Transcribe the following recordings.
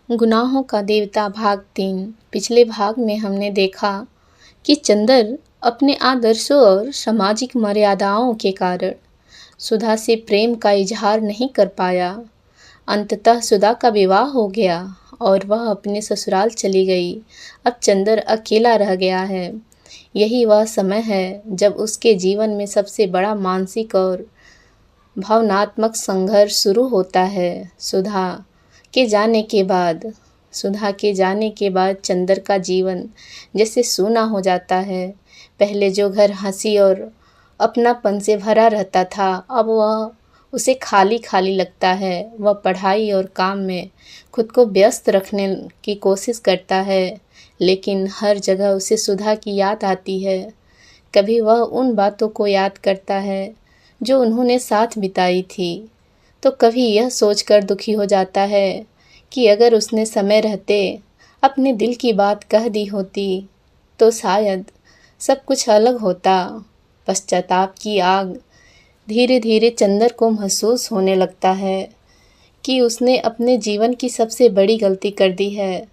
गुनाहों का देवता भाग 3। पिछले भाग में हमने देखा कि चंदर अपने आदर्शों और सामाजिक मर्यादाओं के कारण सुधा से प्रेम का इजहार नहीं कर पाया। अंततः सुधा का विवाह हो गया और वह अपने ससुराल चली गई। अब चंदर अकेला रह गया है। यही वह समय है जब उसके जीवन में सबसे बड़ा मानसिक और भावनात्मक संघर्ष शुरू होता है। सुधा के जाने के बाद चंदर का जीवन जैसे सूना हो जाता है। पहले जो घर हंसी और अपनापन से भरा रहता था, अब वह उसे खाली खाली लगता है। वह पढ़ाई और काम में खुद को व्यस्त रखने की कोशिश करता है, लेकिन हर जगह उसे सुधा की याद आती है। कभी वह उन बातों को याद करता है जो उन्होंने साथ बिताई थी, तो कभी यह सोचकर दुखी हो जाता है कि अगर उसने समय रहते अपने दिल की बात कह दी होती तो शायद सब कुछ अलग होता। पश्चाताप की आग धीरे धीरे चंदर को महसूस होने लगता है कि उसने अपने जीवन की सबसे बड़ी गलती कर दी है।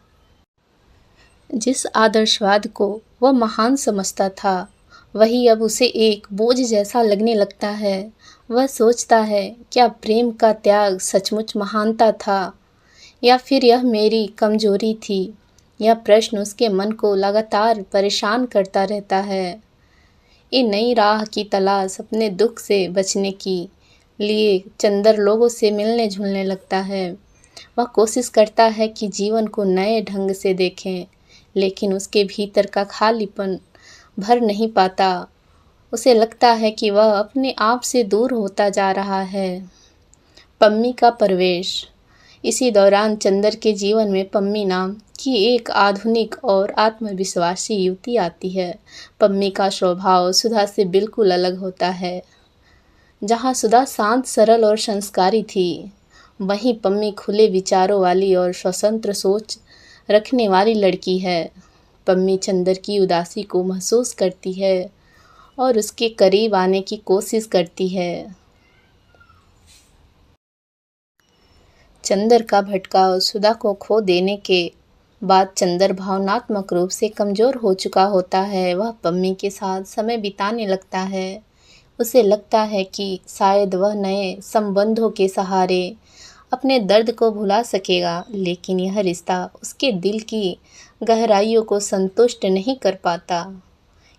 जिस आदर्शवाद को वह महान समझता था, वही अब उसे एक बोझ जैसा लगने लगता है। वह सोचता है, क्या प्रेम का त्याग सचमुच महानता था या फिर यह मेरी कमजोरी थी? यह प्रश्न उसके मन को लगातार परेशान करता रहता है। ये नई राह की तलाश अपने दुख से बचने के लिए चंदर लोगों से मिलने जुलने लगता है। वह कोशिश करता है कि जीवन को नए ढंग से देखें, लेकिन उसके भीतर का खालीपन भर नहीं पाता। उसे लगता है कि वह अपने आप से दूर होता जा रहा है। पम्मी का प्रवेश। इसी दौरान चंदर के जीवन में पम्मी नाम की एक आधुनिक और आत्मविश्वासी युवती आती है। पम्मी का स्वभाव सुधा से बिल्कुल अलग होता है। जहाँ सुधा शांत, सरल और संस्कारी थी, वहीं पम्मी खुले विचारों वाली और स्वतंत्र सोच रखने वाली लड़की है। पम्मी चंदर की उदासी को महसूस करती है और उसके करीब आने की कोशिश करती है। चंदर का भटकाव। सुधा को खो देने के बाद चंदर भावनात्मक रूप से कमज़ोर हो चुका होता है। वह पम्मी के साथ समय बिताने लगता है। उसे लगता है कि शायद वह नए संबंधों के सहारे अपने दर्द को भुला सकेगा, लेकिन यह रिश्ता उसके दिल की गहराइयों को संतुष्ट नहीं कर पाता,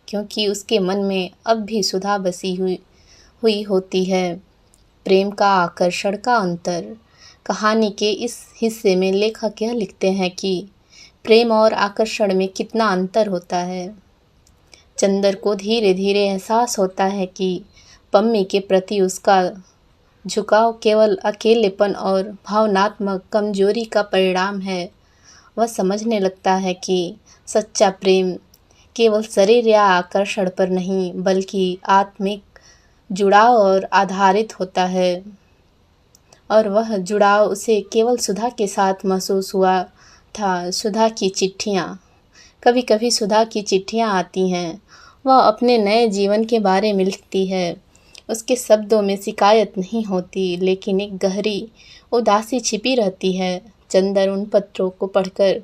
क्योंकि उसके मन में अब भी सुधा बसी हुई होती है। प्रेम का आकर्षण का अंतर। कहानी के इस हिस्से में लेखक यह लिखते हैं कि प्रेम और आकर्षण में कितना अंतर होता है। चंदर को धीरे धीरे एहसास होता है कि पम्मी के प्रति उसका झुकाव केवल अकेलेपन और भावनात्मक कमजोरी का परिणाम है। वह समझने लगता है कि सच्चा प्रेम केवल शरीर या आकर्षण पर नहीं, बल्कि आत्मिक जुड़ाव और आधारित होता है, और वह जुड़ाव उसे केवल सुधा के साथ महसूस हुआ था। सुधा की चिट्ठियाँ। कभी कभी सुधा की चिट्ठियाँ आती हैं। वह अपने नए जीवन के बारे में लिखती है। उसके शब्दों में शिकायत नहीं होती, लेकिन एक गहरी उदासी छिपी रहती है। चंदर उन पत्रों को पढ़कर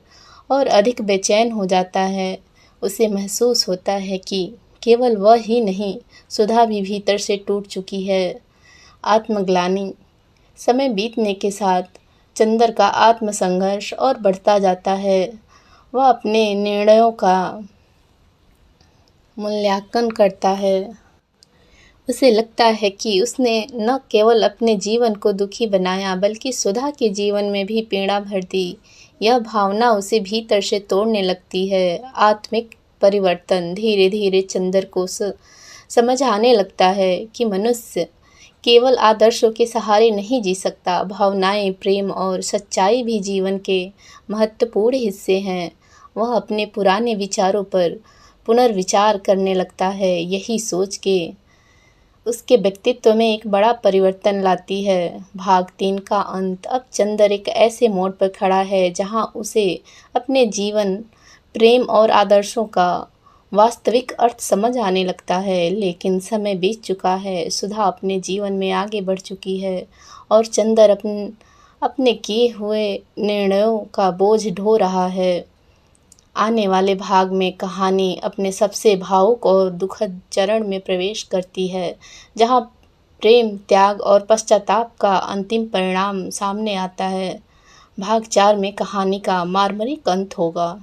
और अधिक बेचैन हो जाता है। उसे महसूस होता है कि केवल वह ही नहीं, सुधा भी भीतर से टूट चुकी है। आत्मग्लानि। समय बीतने के साथ चंदर का आत्मसंघर्ष और बढ़ता जाता है। वह अपने निर्णयों का मूल्यांकन करता है। उसे लगता है कि उसने न केवल अपने जीवन को दुखी बनाया, बल्कि सुधा के जीवन में भी पीड़ा भर दी। यह भावना उसे भीतर से तोड़ने लगती है। आत्मिक परिवर्तन। धीरे धीरे चंदर को समझ आने लगता है कि मनुष्य केवल आदर्शों के सहारे नहीं जी सकता। भावनाएं, प्रेम और सच्चाई भी जीवन के महत्वपूर्ण हिस्से हैं। वह अपने पुराने विचारों पर पुनर्विचार करने लगता है। यही सोच के उसके व्यक्तित्व में एक बड़ा परिवर्तन लाती है। भाग 3 का अंत। अब चंदर एक ऐसे मोड़ पर खड़ा है जहां उसे अपने जीवन, प्रेम और आदर्शों का वास्तविक अर्थ समझ आने लगता है। लेकिन समय बीत चुका है। सुधा अपने जीवन में आगे बढ़ चुकी है और चंदर अपने किए हुए निर्णयों का बोझ ढो रहा है। आने वाले भाग में कहानी अपने सबसे भावुक और दुखद चरण में प्रवेश करती है, जहाँ प्रेम, त्याग और पश्चाताप का अंतिम परिणाम सामने आता है। भाग 4 में कहानी का मार्मिक अंत होगा।